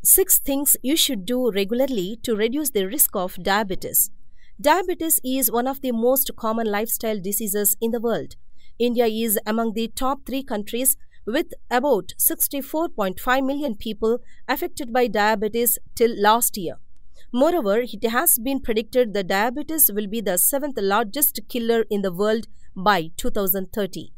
6 things you should do regularly to reduce the risk of diabetes. Diabetes is one of the most common lifestyle diseases in the world. India is among the top 3 countries with about 64.5 million people affected by diabetes till last year. Moreover, it has been predicted that diabetes will be the 7th largest killer in the world by 2030.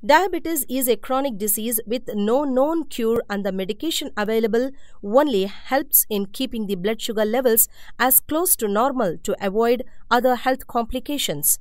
Diabetes is a chronic disease with no known cure, and the medication available only helps in keeping the blood sugar levels as close to normal to avoid other health complications.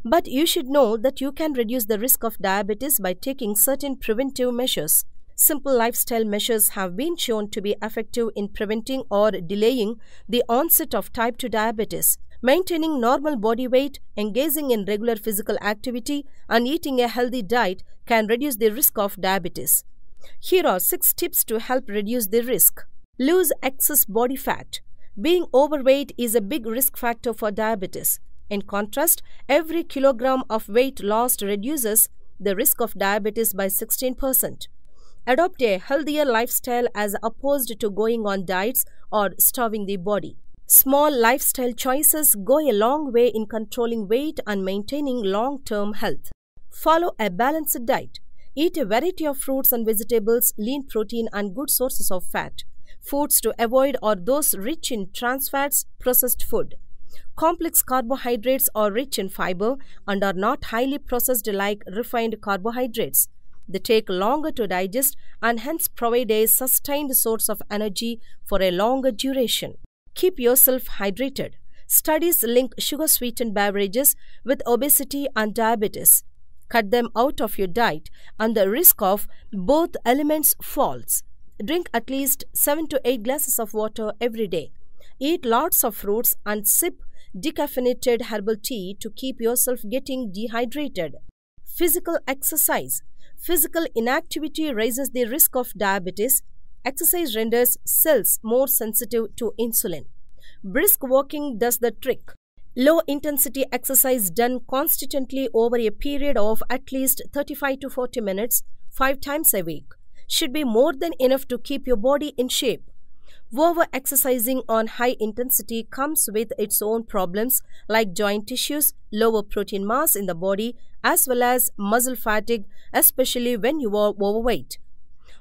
But you should know that you can reduce the risk of diabetes by taking certain preventive measures. Simple lifestyle measures have been shown to be effective in preventing or delaying the onset of type 2 diabetes. Maintaining normal body weight, engaging in regular physical activity, and eating a healthy diet can reduce the risk of diabetes. Here are 6 tips to help reduce the risk. Lose excess body fat. Being overweight is a big risk factor for diabetes. In contrast, every kilogram of weight lost reduces the risk of diabetes by 16%. Adopt a healthier lifestyle as opposed to going on diets or starving the body. Small lifestyle choices go a long way in controlling weight and maintaining long-term health. Follow a balanced diet. Eat a variety of fruits and vegetables, lean protein, and good sources of fat. Foods to avoid are those rich in trans fats, processed food. Complex carbohydrates are rich in fiber and are not highly processed like refined carbohydrates. They take longer to digest and hence provide a sustained source of energy for a longer duration. Keep yourself hydrated. Studies link sugar-sweetened beverages with obesity and diabetes. Cut them out of your diet and the risk of both elements falls. Drink at least 7 to 8 glasses of water every day. Eat lots of fruits and sip decaffeinated herbal tea to keep yourself getting dehydrated. Physical exercise. Physical inactivity raises the risk of diabetes. Exercise renders cells more sensitive to insulin. Brisk walking does the trick. Low-intensity exercise done constantly over a period of at least 35 to 40 minutes, 5 times a week, should be more than enough to keep your body in shape. Over-exercising on high intensity comes with its own problems like joint issues, lower protein mass in the body, as well as muscle fatigue, especially when you are overweight.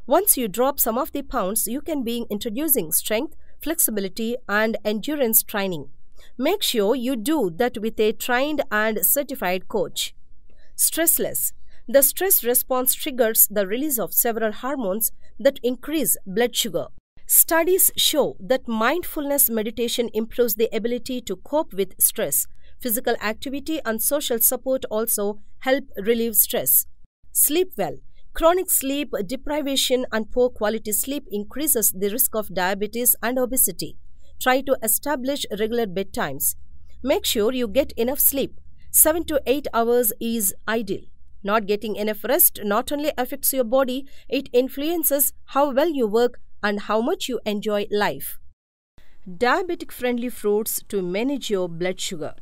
Once you drop some of the pounds, you can be introducing strength, flexibility, and endurance training. Make sure you do that with a trained and certified coach. Stressless. The stress response triggers the release of several hormones that increase blood sugar. Studies show that mindfulness meditation improves the ability to cope with stress. Physical activity and social support also help relieve stress. Sleep well. Chronic sleep deprivation and poor quality sleep increases the risk of diabetes and obesity. Try to establish regular bedtimes. Make sure you get enough sleep. 7 to 8 hours is ideal. Not getting enough rest not only affects your body, it influences how well you work and how much you enjoy life. Diabetic-friendly fruits to manage your blood sugar.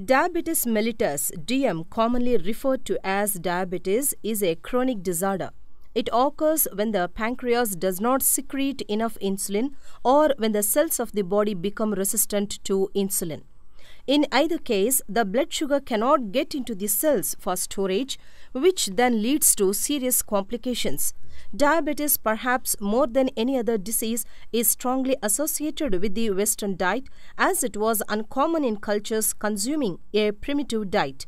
Diabetes mellitus, DM, commonly referred to as diabetes, is a chronic disorder. It occurs when the pancreas does not secrete enough insulin or when the cells of the body become resistant to insulin. In either case, the blood sugar cannot get into the cells for storage, which then leads to serious complications. Diabetes, perhaps more than any other disease, is strongly associated with the Western diet as it was uncommon in cultures consuming a primitive diet.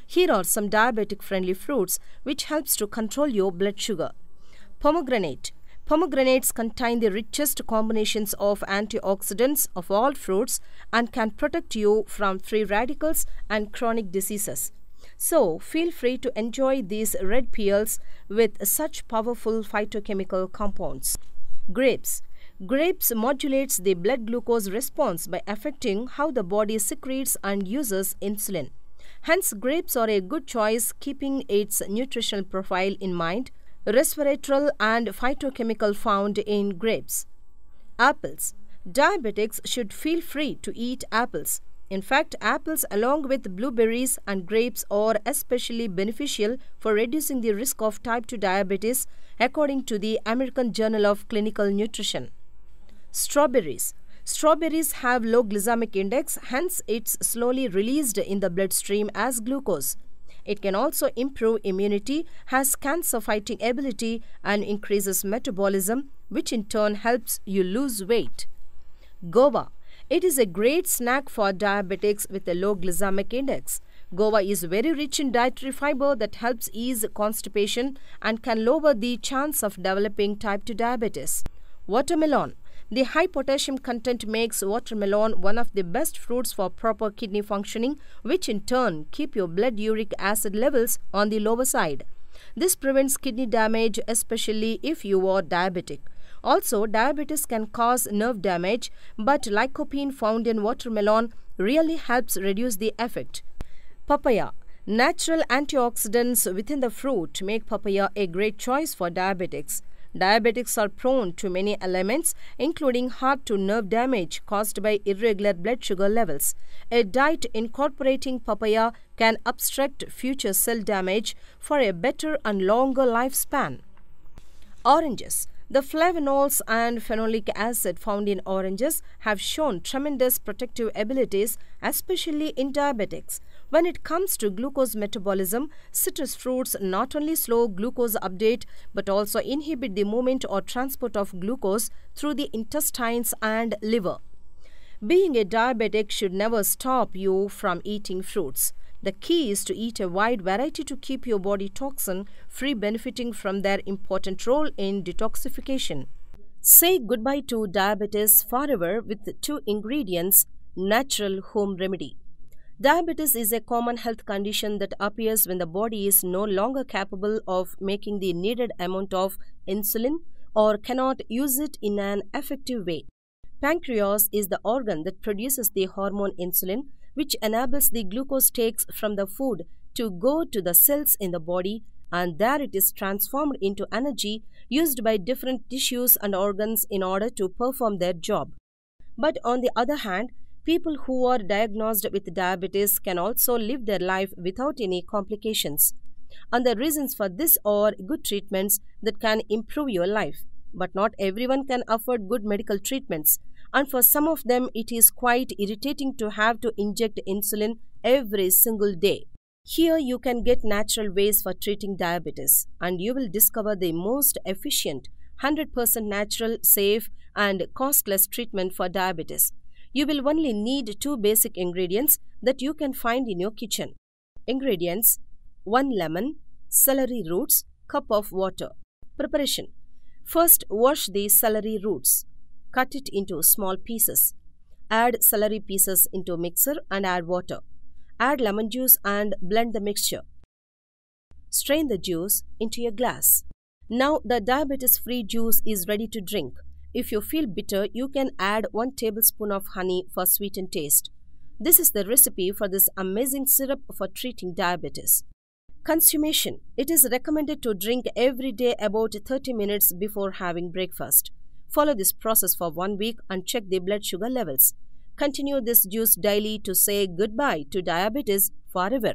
Here are some diabetic-friendly fruits which helps to control your blood sugar. Pomegranate. Pomegranates contain the richest combinations of antioxidants of all fruits and can protect you from free radicals and chronic diseases. So, feel free to enjoy these red peels with such powerful phytochemical compounds. Grapes. Grapes modulates the blood glucose response by affecting how the body secretes and uses insulin. Hence, grapes are a good choice keeping its nutritional profile in mind. Resveratrol and phytochemical found in grapes. Apples. Diabetics should feel free to eat apples. In fact, apples along with blueberries and grapes are especially beneficial for reducing the risk of type 2 diabetes according to the American Journal of Clinical Nutrition. Strawberries. Strawberries have low glycemic index, hence it's slowly released in the bloodstream as glucose. It can also improve immunity, has cancer-fighting ability, and increases metabolism, which in turn helps you lose weight. Guava. It is a great snack for diabetics with a low glycemic index. Guava is very rich in dietary fiber that helps ease constipation and can lower the chance of developing type 2 diabetes. Watermelon. The high potassium content makes watermelon one of the best fruits for proper kidney functioning, which in turn keep your blood uric acid levels on the lower side. This prevents kidney damage, especially if you are diabetic. Also, diabetes can cause nerve damage, but lycopene found in watermelon really helps reduce the effect. Papaya. Natural antioxidants within the fruit make papaya a great choice for diabetics. Diabetics are prone to many elements, including heart to nerve damage caused by irregular blood sugar levels. A diet incorporating papaya can obstruct future cell damage for a better and longer lifespan. Oranges. The flavonols and phenolic acid found in oranges have shown tremendous protective abilities, especially in diabetics. When it comes to glucose metabolism, citrus fruits not only slow glucose uptake but also inhibit the movement or transport of glucose through the intestines and liver. Being a diabetic should never stop you from eating fruits. The key is to eat a wide variety to keep your body toxin-free, benefiting from their important role in detoxification. Say goodbye to diabetes forever with 2 ingredients: natural home remedy. Diabetes is a common health condition that appears when the body is no longer capable of making the needed amount of insulin or cannot use it in an effective way. Pancreas is the organ that produces the hormone insulin, which enables the glucose takes from the food to go to the cells in the body, and there it is transformed into energy used by different tissues and organs in order to perform their job. But on the other hand, people who are diagnosed with diabetes can also live their life without any complications. And the reasons for this are good treatments that can improve your life. But not everyone can afford good medical treatments, and for some of them it is quite irritating to have to inject insulin every single day. Here you can get natural ways for treating diabetes, and you will discover the most efficient, 100% natural, safe and costless treatment for diabetes. You will only need 2 basic ingredients that you can find in your kitchen. Ingredients: 1 lemon, celery roots, cup of water. Preparation: first, wash the celery roots. Cut it into small pieces. Add celery pieces into mixer and add water. Add lemon juice and blend the mixture. Strain the juice into a glass. Now the diabetes-free juice is ready to drink. If you feel bitter, you can add 1 tablespoon of honey for sweetened taste. This is the recipe for this amazing syrup for treating diabetes. Consumption: it is recommended to drink every day about 30 minutes before having breakfast. Follow this process for 1 week and check the blood sugar levels. Continue this juice daily to say goodbye to diabetes forever.